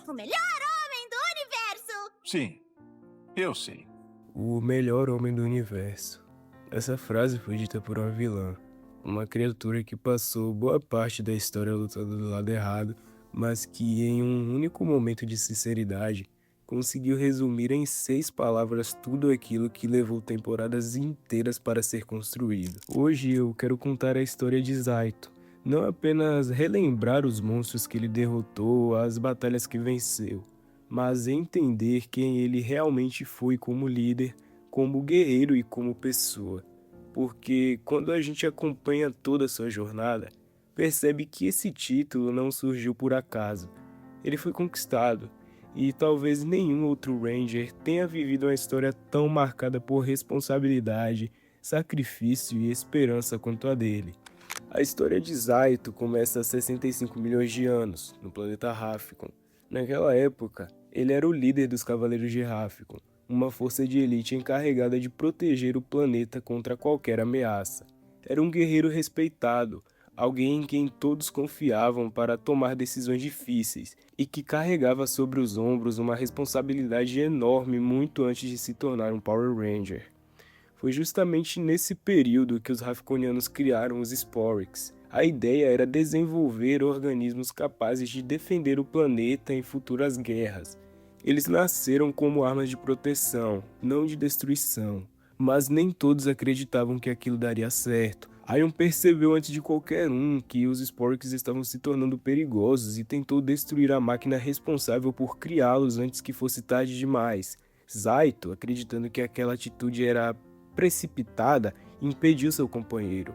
O melhor homem do universo! Sim, eu sei. O melhor homem do universo. Essa frase foi dita por uma vilã, uma criatura que passou boa parte da história lutando do lado errado, mas que em um único momento de sinceridade conseguiu resumir em 6 palavras tudo aquilo que levou temporadas inteiras para ser construído. Hoje eu quero contar a história de Zaito, não apenas relembrar os monstros que ele derrotou, as batalhas que venceu, mas entender quem ele realmente foi como líder, como guerreiro e como pessoa. Porque quando a gente acompanha toda a sua jornada, percebe que esse título não surgiu por acaso. Ele foi conquistado, e talvez nenhum outro Ranger tenha vivido uma história tão marcada por responsabilidade, sacrifício e esperança quanto a dele. A história de Zaito começa há 65 milhões de anos, no planeta Rafficon. Naquela época, ele era o líder dos Cavaleiros de Rafficon, uma força de elite encarregada de proteger o planeta contra qualquer ameaça. Era um guerreiro respeitado, alguém em quem todos confiavam para tomar decisões difíceis e que carregava sobre os ombros uma responsabilidade enorme muito antes de se tornar um Power Ranger. Foi justamente nesse período que os Rafficonianos criaram os Sporix. A ideia era desenvolver organismos capazes de defender o planeta em futuras guerras. Eles nasceram como armas de proteção, não de destruição. Mas nem todos acreditavam que aquilo daria certo. Aion percebeu antes de qualquer um que os Sporix estavam se tornando perigosos e tentou destruir a máquina responsável por criá-los antes que fosse tarde demais. Zaito, acreditando que aquela atitude era precipitada, impediu seu companheiro.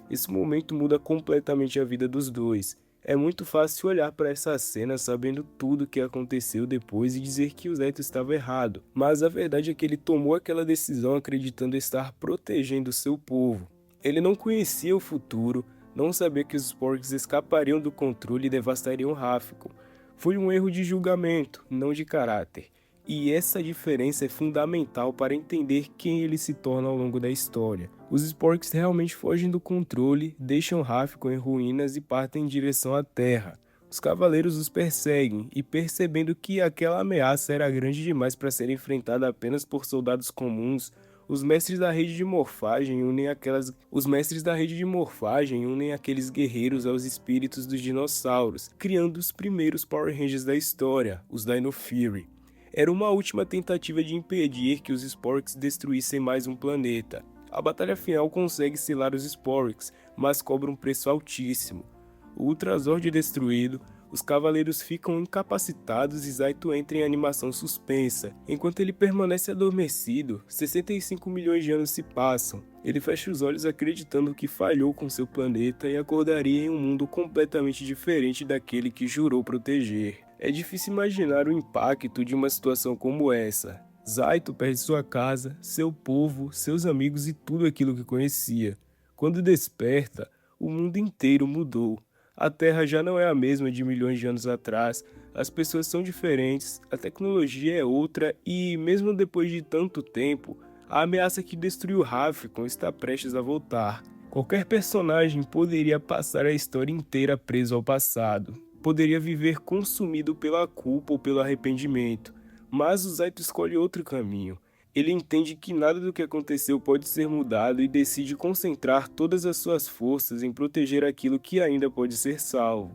Esse momento muda completamente a vida dos dois. É muito fácil olhar para essa cena sabendo tudo o que aconteceu depois e dizer que o Zaito estava errado, mas a verdade é que ele tomou aquela decisão acreditando estar protegendo seu povo. Ele não conhecia o futuro, não sabia que os Sporks escapariam do controle e devastariam Rafficon. Foi um erro de julgamento, não de caráter. E essa diferença é fundamental para entender quem ele se torna ao longo da história. Os Sporks realmente fogem do controle, deixam Rafficon em ruínas e partem em direção à Terra. Os cavaleiros os perseguem e, percebendo que aquela ameaça era grande demais para ser enfrentada apenas por soldados comuns, os mestres da rede de morfagem unem aqueles guerreiros aos espíritos dos dinossauros, criando os primeiros Power Rangers da história, os Dino Fury. Era uma última tentativa de impedir que os Sporix destruíssem mais um planeta. A batalha final consegue selar os Sporix, mas cobra um preço altíssimo. O Ultrazord destruído, os cavaleiros ficam incapacitados e Zaito entra em animação suspensa. Enquanto ele permanece adormecido, 65 milhões de anos se passam. Ele fecha os olhos acreditando que falhou com seu planeta e acordaria em um mundo completamente diferente daquele que jurou proteger. É difícil imaginar o impacto de uma situação como essa. Zaito perde sua casa, seu povo, seus amigos e tudo aquilo que conhecia. Quando desperta, o mundo inteiro mudou. A Terra já não é a mesma de milhões de anos atrás, as pessoas são diferentes, a tecnologia é outra e, mesmo depois de tanto tempo, a ameaça que destruiu Rafficon está prestes a voltar. Qualquer personagem poderia passar a história inteira preso ao passado. Poderia viver consumido pela culpa ou pelo arrependimento, mas o Zaito escolhe outro caminho. Ele entende que nada do que aconteceu pode ser mudado e decide concentrar todas as suas forças em proteger aquilo que ainda pode ser salvo.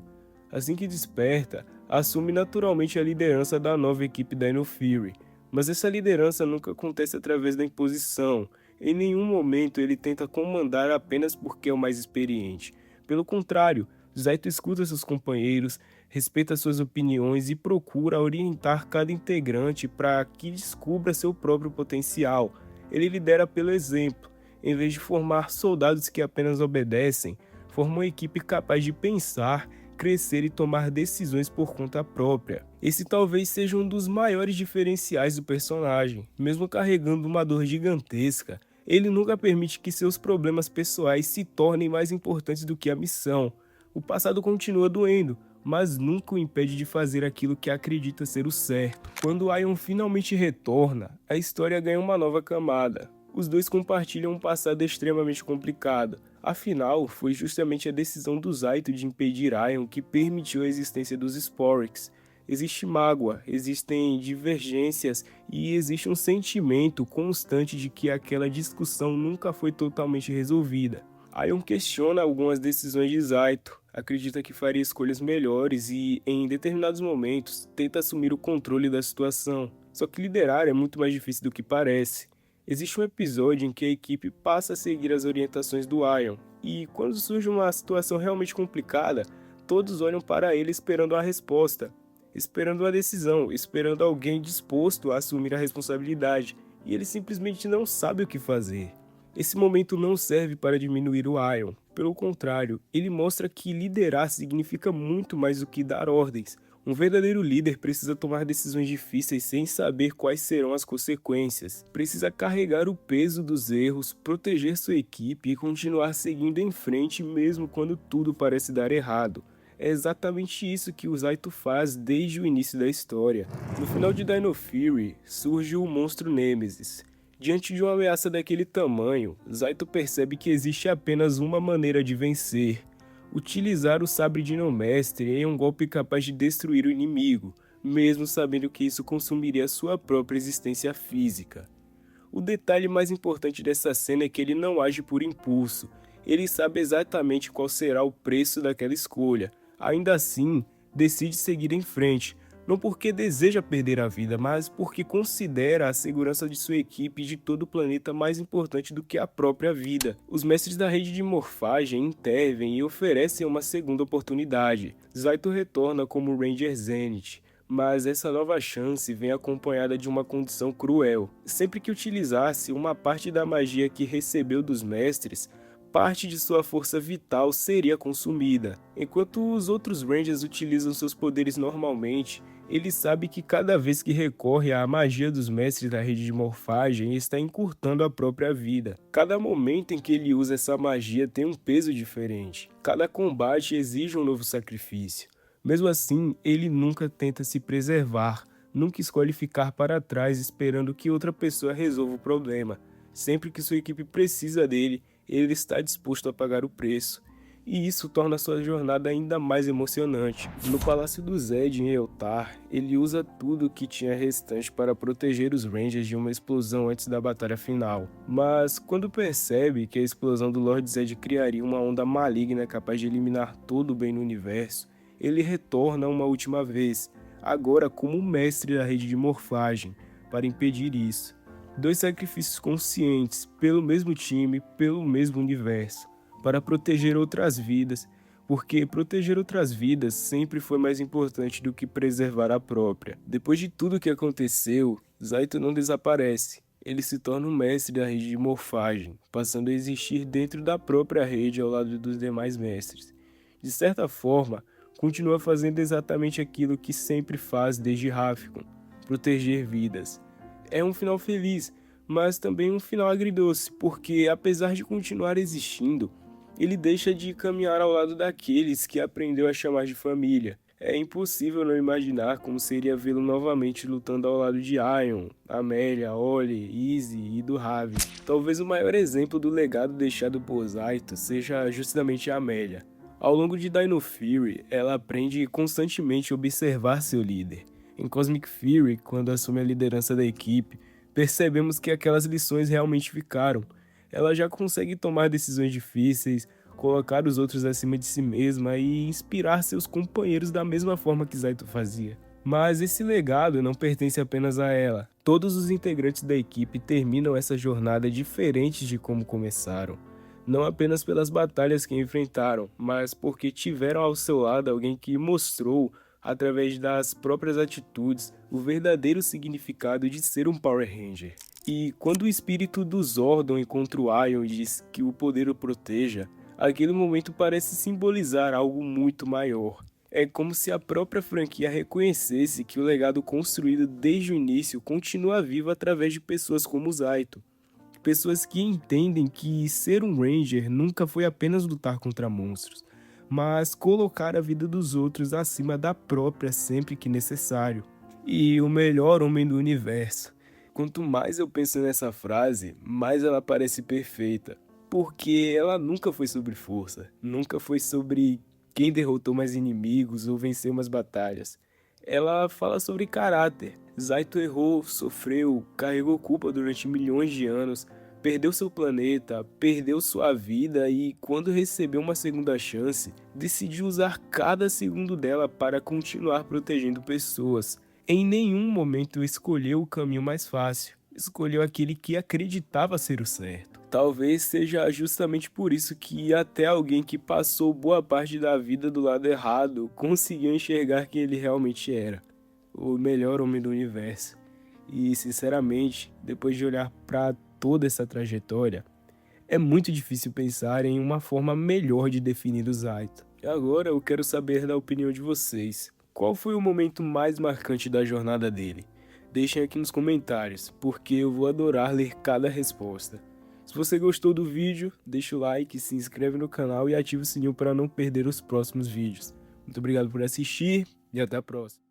Assim que desperta, assume naturalmente a liderança da nova equipe Dino Fury, mas essa liderança nunca acontece através da imposição. Em nenhum momento ele tenta comandar apenas porque é o mais experiente. Pelo contrário, Zaito escuta seus companheiros, respeita suas opiniões e procura orientar cada integrante para que descubra seu próprio potencial. Ele lidera pelo exemplo. Em vez de formar soldados que apenas obedecem, forma uma equipe capaz de pensar, crescer e tomar decisões por conta própria. Esse talvez seja um dos maiores diferenciais do personagem. Mesmo carregando uma dor gigantesca, ele nunca permite que seus problemas pessoais se tornem mais importantes do que a missão. O passado continua doendo, mas nunca o impede de fazer aquilo que acredita ser o certo. Quando Aion finalmente retorna, a história ganha uma nova camada. Os dois compartilham um passado extremamente complicado. Afinal, foi justamente a decisão do Zaito de impedir Aion que permitiu a existência dos Sporix. existe mágoa, existem divergências e existe um sentimento constante de que aquela discussão nunca foi totalmente resolvida. Aion questiona algumas decisões de Zaito, acredita que faria escolhas melhores e, em determinados momentos, tenta assumir o controle da situação. Só que liderar é muito mais difícil do que parece. Existe um episódio em que a equipe passa a seguir as orientações do Aion, e quando surge uma situação realmente complicada, todos olham para ele esperando a resposta, esperando uma decisão, esperando alguém disposto a assumir a responsabilidade, e ele simplesmente não sabe o que fazer. Esse momento não serve para diminuir o Aion, pelo contrário, ele mostra que liderar significa muito mais do que dar ordens. Um verdadeiro líder precisa tomar decisões difíceis sem saber quais serão as consequências. Precisa carregar o peso dos erros, proteger sua equipe e continuar seguindo em frente mesmo quando tudo parece dar errado. É exatamente isso que o Zaito faz desde o início da história. No final de Dino Fury, surge o monstro Nemesis. Diante de uma ameaça daquele tamanho, Zaito percebe que existe apenas uma maneira de vencer: utilizar o sabre Dino Mestre em um golpe capaz de destruir o inimigo, mesmo sabendo que isso consumiria sua própria existência física. O detalhe mais importante dessa cena é que ele não age por impulso, ele sabe exatamente qual será o preço daquela escolha. Ainda assim, decide seguir em frente, não porque deseja perder a vida, mas porque considera a segurança de sua equipe e de todo o planeta mais importante do que a própria vida. Os mestres da rede de morfagem intervêm e oferecem uma segunda oportunidade. Zaito retorna como Ranger Zenith, mas essa nova chance vem acompanhada de uma condição cruel. Sempre que utilizasse uma parte da magia que recebeu dos mestres, parte de sua força vital seria consumida. Enquanto os outros Rangers utilizam seus poderes normalmente, ele sabe que cada vez que recorre à magia dos mestres da rede de morfagem, está encurtando a própria vida. Cada momento em que ele usa essa magia tem um peso diferente. Cada combate exige um novo sacrifício. Mesmo assim, ele nunca tenta se preservar, nunca escolhe ficar para trás esperando que outra pessoa resolva o problema. Sempre que sua equipe precisa dele, ele está disposto a pagar o preço. E isso torna sua jornada ainda mais emocionante. No Palácio do Zed em Eltar, ele usa tudo o que tinha restante para proteger os Rangers de uma explosão antes da batalha final. Mas quando percebe que a explosão do Lord Zed criaria uma onda maligna capaz de eliminar todo o bem no universo, ele retorna uma última vez, agora como mestre da rede de morfagem, para impedir isso. 2 sacrifícios conscientes, pelo mesmo time, pelo mesmo universo, para proteger outras vidas, porque proteger outras vidas sempre foi mais importante do que preservar a própria. Depois de tudo o que aconteceu, Zaito não desaparece. Ele se torna um mestre da rede de morfagem, passando a existir dentro da própria rede ao lado dos demais mestres. De certa forma, continua fazendo exatamente aquilo que sempre faz desde Rafkon, proteger vidas. É um final feliz, mas também um final agridoce, porque apesar de continuar existindo, ele deixa de caminhar ao lado daqueles que aprendeu a chamar de família. É impossível não imaginar como seria vê-lo novamente lutando ao lado de Aion, Amelia, Ollie, Izzy e do Ravi. Talvez o maior exemplo do legado deixado por Zaito seja justamente a Amelia. Ao longo de Dino Fury, ela aprende constantemente a observar seu líder. Em Cosmic Fury, quando assume a liderança da equipe, percebemos que aquelas lições realmente ficaram. Ela já consegue tomar decisões difíceis, colocar os outros acima de si mesma e inspirar seus companheiros da mesma forma que Zaito fazia. Mas esse legado não pertence apenas a ela. Todos os integrantes da equipe terminam essa jornada diferentes de como começaram. Não apenas pelas batalhas que enfrentaram, mas porque tiveram ao seu lado alguém que mostrou, através das próprias atitudes, o verdadeiro significado de ser um Power Ranger. E quando o espírito do Zordon encontra o Aion e diz que o poder o proteja, aquele momento parece simbolizar algo muito maior. É como se a própria franquia reconhecesse que o legado construído desde o início continua vivo através de pessoas como Zaito. Pessoas que entendem que ser um Ranger nunca foi apenas lutar contra monstros, mas colocar a vida dos outros acima da própria sempre que necessário. E o melhor homem do universo. Quanto mais eu penso nessa frase, mais ela parece perfeita, porque ela nunca foi sobre força, nunca foi sobre quem derrotou mais inimigos ou venceu mais batalhas. Ela fala sobre caráter. Zaito errou, sofreu, carregou culpa durante milhões de anos, perdeu seu planeta, perdeu sua vida e, quando recebeu uma segunda chance, decidiu usar cada segundo dela para continuar protegendo pessoas. Em nenhum momento escolheu o caminho mais fácil, escolheu aquele que acreditava ser o certo. Talvez seja justamente por isso que até alguém que passou boa parte da vida do lado errado conseguiu enxergar quem ele realmente era, o melhor homem do universo. E, sinceramente, depois de olhar para toda essa trajetória, é muito difícil pensar em uma forma melhor de definir o Zaito. Agora eu quero saber da opinião de vocês. Qual foi o momento mais marcante da jornada dele? Deixem aqui nos comentários, porque eu vou adorar ler cada resposta. Se você gostou do vídeo, deixa o like, se inscreve no canal e ativa o sininho para não perder os próximos vídeos. Muito obrigado por assistir e até a próxima.